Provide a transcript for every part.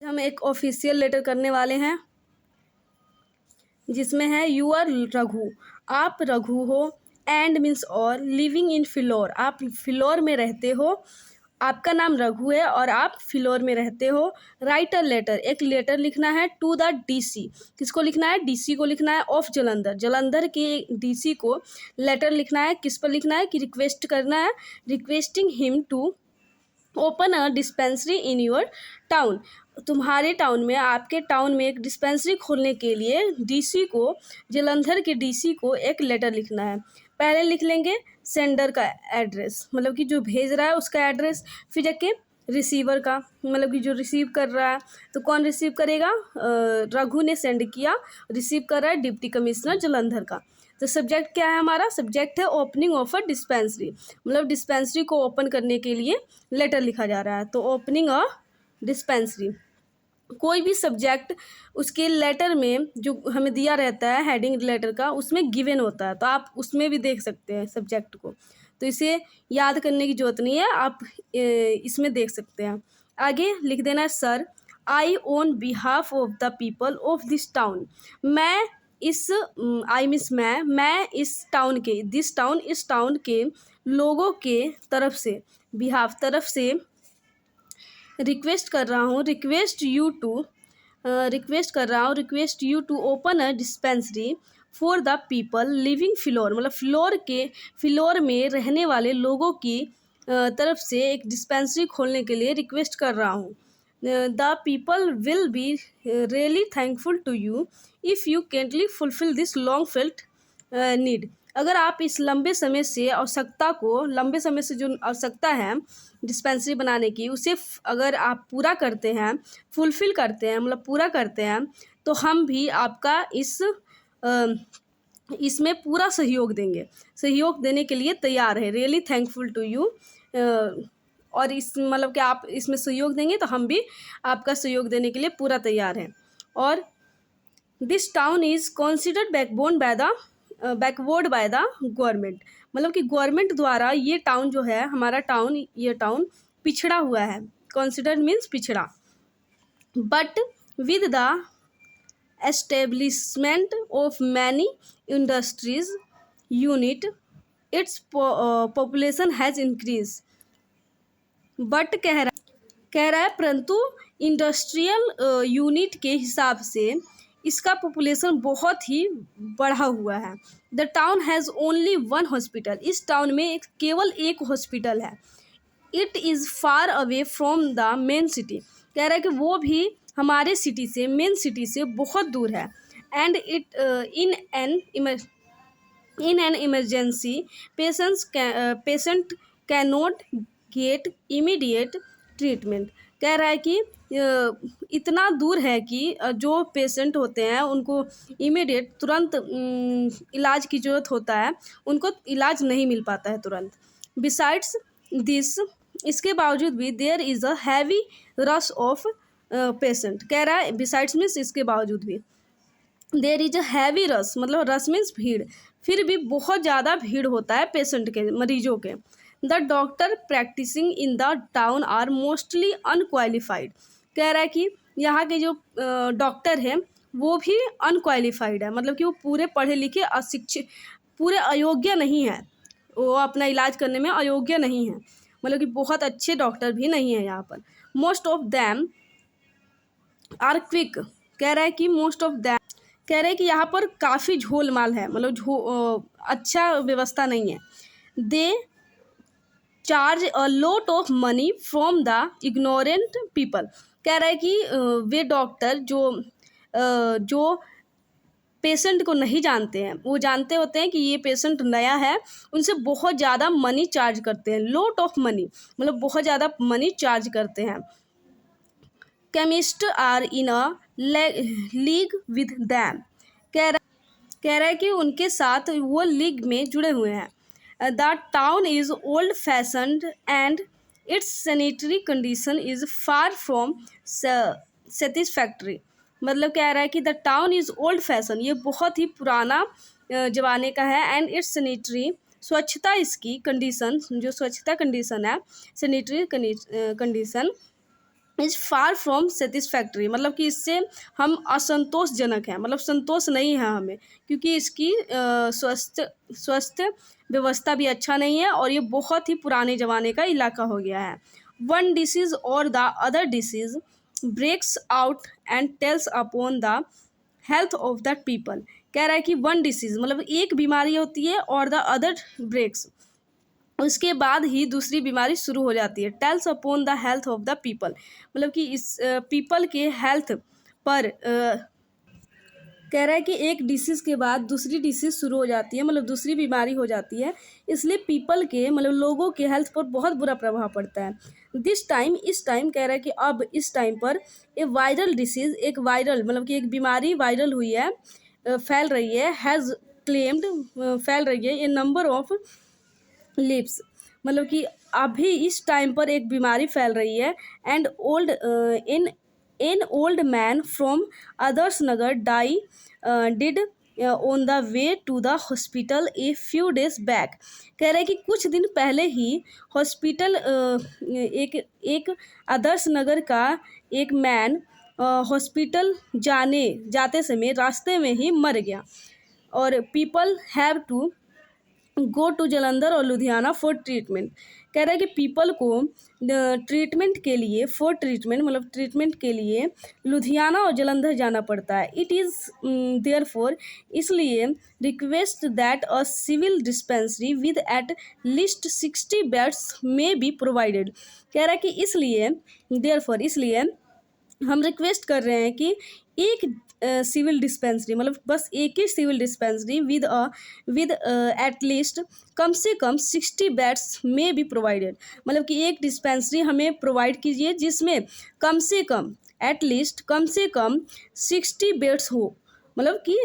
हम एक official letter करने वाले हैं जिसमें है यू आर रघु। आप रघु हो एंड मीन्स और लिविंग इन फिलौर। आप फिलौर में रहते हो। आपका नाम रघु है और आप फिलौर में रहते हो। Right a letter. एक लेटर लिखना है टू द डीसी। किसको लिखना है? डीसी को लिखना है ऑफ जलंधर। जलंधर के डीसी को लेटर लिखना है। किस पर लिखना है कि रिक्वेस्ट करना है, requesting him to open a dispensary in your town. तुम्हारे टाउन में, आपके टाउन में एक डिस्पेंसरी खोलने के लिए डीसी को, जलंधर के डीसी को एक लेटर लिखना है। पहले लिख लेंगे सेंडर का एड्रेस, मतलब कि जो भेज रहा है उसका एड्रेस। फिर जाके रिसीवर का, मतलब कि जो रिसीव कर रहा है। तो कौन रिसीव करेगा? रघु ने सेंड किया। रिसीव कर रहा है डिप्टी कमिश्नर जलंधर का। तो सब्जेक्ट क्या है हमारा? सब्जेक्ट है ओपनिंग ऑफ अ डिस्पेंसरी, मतलब डिस्पेंसरी को ओपन करने के लिए लेटर लिखा जा रहा है। तो ओपनिंग अ डिस्पेंसरी। कोई भी सब्जेक्ट उसके लेटर में जो हमें दिया रहता है हेडिंग लेटर का, उसमें गिवन होता है, तो आप उसमें भी देख सकते हैं सब्जेक्ट को। तो इसे याद करने की जरूरत नहीं है, आप इसमें देख सकते हैं। आगे लिख देना है sir, I on behalf of the people of this town. मैं इस आई मीन्स मैं इस टाउन के, दिस टाउन, इस टाउन के लोगों के तरफ से, बिहाफ तरफ से रिक्वेस्ट कर रहा हूँ, request request you to open a dispensary for the people living Phillaur. मतलब फिलौर में रहने वाले लोगों की तरफ से एक डिस्पेंसरी खोलने के लिए रिक्वेस्ट कर रहा हूँ। The people will be really thankful to you if you kindly fulfil this long felt need. अगर आप इस लंबे समय से जो आवश्यकता है डिस्पेंसरी बनाने की, उसे अगर आप पूरा करते हैं, फुलफिल करते हैं, मतलब पूरा करते हैं, तो हम भी आपका इसमें पूरा सहयोग देंगे, सहयोग देने के लिए तैयार है। Really thankful to you. और इस मतलब कि आप इसमें सहयोग देंगे तो हम भी आपका सहयोग देने के लिए पूरा तैयार हैं। और this town is considered backward by the government. मतलब कि गवर्नमेंट द्वारा ये टाउन जो है, हमारा टाउन, ये टाउन पिछड़ा हुआ है। कॉन्सिडर्ड मीन्स पिछड़ा। But with the establishment of many industries unit its population has increase. But कह रहा है परंतु इंडस्ट्रियल यूनिट के हिसाब से इसका पॉपुलेशन बहुत ही बढ़ा हुआ है। The town has only one hospital. इस टाउन में केवल एक हॉस्पिटल है। It is far away from the main city. कह रहा है कि वो भी हमारे सिटी से, मेन सिटी से बहुत दूर है। And it in an emergency patient can not get immediate treatment. कह रहा है कि इतना दूर है कि जो पेशेंट होते हैं उनको इमीडिएट, तुरंत इलाज की ज़रूरत होता है, उनको इलाज नहीं मिल पाता है तुरंत। बिसाइड्स दिस, इसके बावजूद भी there is a heavy rush of patient. कह रहा है बिसाइड्स मीन्स इसके बावजूद भी, there is a heavy rush, मतलब रश मीन्स भीड़, फिर भी बहुत ज़्यादा भीड़ होता है पेशेंट के, मरीजों के। The doctor practising in the town are mostly unqualified. कह रहा है कि यहाँ के जो डॉक्टर हैं वो भी अनक्वालिफाइड है, मतलब कि वो पूरे पढ़े लिखे, अशिक्षित, पूरे अयोग्य नहीं है, वो अपना इलाज करने में अयोग्य नहीं है, मतलब कि बहुत अच्छे डॉक्टर भी नहीं है यहाँ पर। Most of them are quick. कह रहा है कि मोस्ट ऑफ दैम, कह रहे हैं कि यहाँ पर काफ़ी झोल माल है, मतलब अच्छा व्यवस्था नहीं है। They charge a lot of money from the ignorant people. कह रहा है कि वे डॉक्टर जो पेशेंट को नहीं जानते हैं, वो जानते होते हैं कि ये पेशेंट नया है, उनसे बहुत ज़्यादा मनी चार्ज करते हैं। लॉट ऑफ मनी मतलब बहुत ज़्यादा मनी चार्ज करते हैं। Chemist are in a league with them. कह रहा है कि उनके साथ वो लीग में जुड़े हुए हैं। The town is old fashioned and it's sanitary condition is far from satisfactory. मतलब कह रहा है कि the town is old fashion, ये बहुत ही पुराना ज़माने का है। एंड इट्स सैनिटरी, स्वच्छता इसकी कंडीशन, जो स्वच्छता कंडीशन है, sanitary condition is far from satisfactory, मतलब कि इससे हम असंतोषजनक हैं, मतलब संतोष नहीं है हमें, क्योंकि इसकी स्वस्थ व्यवस्था भी अच्छा नहीं है और ये बहुत ही पुराने ज़माने का इलाका हो गया है। वन डिसीज़ और the other disease breaks out and tells upon the health of the people. कह रहा है कि वन डिसीज़ मतलब एक बीमारी होती है और द अदर ब्रेक्स, उसके बाद ही दूसरी बीमारी शुरू हो जाती है। Tells upon the health of the people, मतलब कि इस पीपल के हेल्थ पर कह रहा है कि एक डिसीज़ के बाद दूसरी डिसीज़ शुरू हो जाती है, मतलब दूसरी बीमारी हो जाती है, इसलिए पीपल के मतलब लोगों के हेल्थ पर बहुत बुरा प्रभाव पड़ता है। दिस टाइम, इस टाइम कह रहा है कि अब इस टाइम पर ए वायरल डिसीज़, एक वायरल मतलब कि एक बीमारी वायरल हुई है, फैल रही है, हैज़ क्लेम्ड, फैल रही है ए नंबर ऑफ लिप्स, मतलब कि अभी इस टाइम पर एक बीमारी फैल रही है। And old in an old man from Adarsh Nagar die did on the way to the hospital a few days back. कह रहे हैं कि कुछ दिन पहले ही हॉस्पिटल एक एक आदर्श नगर का एक मैन हॉस्पिटल जाते समय रास्ते में ही मर गया। और people have to go to Jalandhar और लुधियाना फॉर ट्रीटमेंट। कह रहा है कि पीपल को ट्रीटमेंट के लिए, फॉर ट्रीटमेंट मतलब ट्रीटमेंट के लिए लुधियाना और जालंधर जाना पड़ता है। इट इज़ देयर फॉर, इसलिए request that a civil dispensary with at least 60 beds may be provided. कह रहा है कि इसलिए, देयर फॉर इसलिए हम रिक्वेस्ट कर रहे हैं कि एक सिविल डिस्पेंसरी, मतलब बस एक ही सिविल डिस्पेंसरी विद एटलीस्ट कम से कम 60 बेड्स में भी प्रोवाइडेड, मतलब कि एक डिस्पेंसरी हमें प्रोवाइड कीजिए जिसमें कम से कम एटलीस्ट कम से कम 60 बेड्स हो, मतलब कि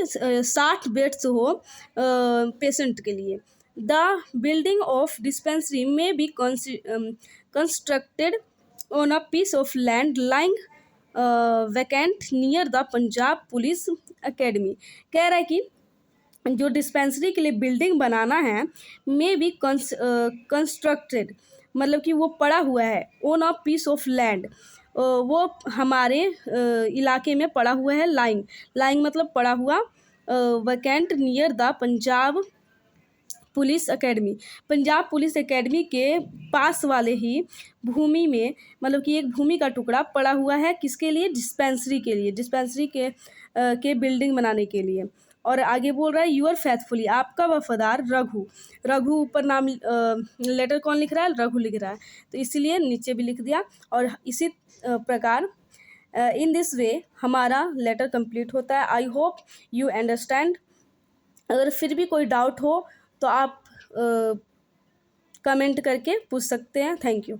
60 बेड्स हो पेशेंट के लिए। The building of dispensary may be constructed on a piece of land lying vacant near the Punjab police academy. कह रहा है कि जो डिस्पेंसरी के लिए बिल्डिंग बनाना है मे बी कंस्ट्रक्टेड, मतलब कि वो पड़ा हुआ है on a piece of land, वो हमारे इलाके में पड़ा हुआ है। लाइंग मतलब पड़ा हुआ, vacant near the Punjab police academy, Punjab police academy के पास वाले ही भूमि में, मतलब कि एक भूमि का टुकड़ा पड़ा हुआ है, किसके लिए? डिस्पेंसरी के लिए, डिस्पेंसरी के बिल्डिंग बनाने के लिए। और आगे बोल रहा है यूअर फेथफुली, आपका वफादार रघु। रघु ऊपर नाम लेटर कौन लिख रहा है? रघु लिख रहा है, तो इसीलिए नीचे भी लिख दिया। और इसी प्रकार इन दिस वे हमारा लेटर कंप्लीट होता है। I hope you understand. अगर फिर भी कोई डाउट हो तो आप कमेंट करके पूछ सकते हैं। Thank you.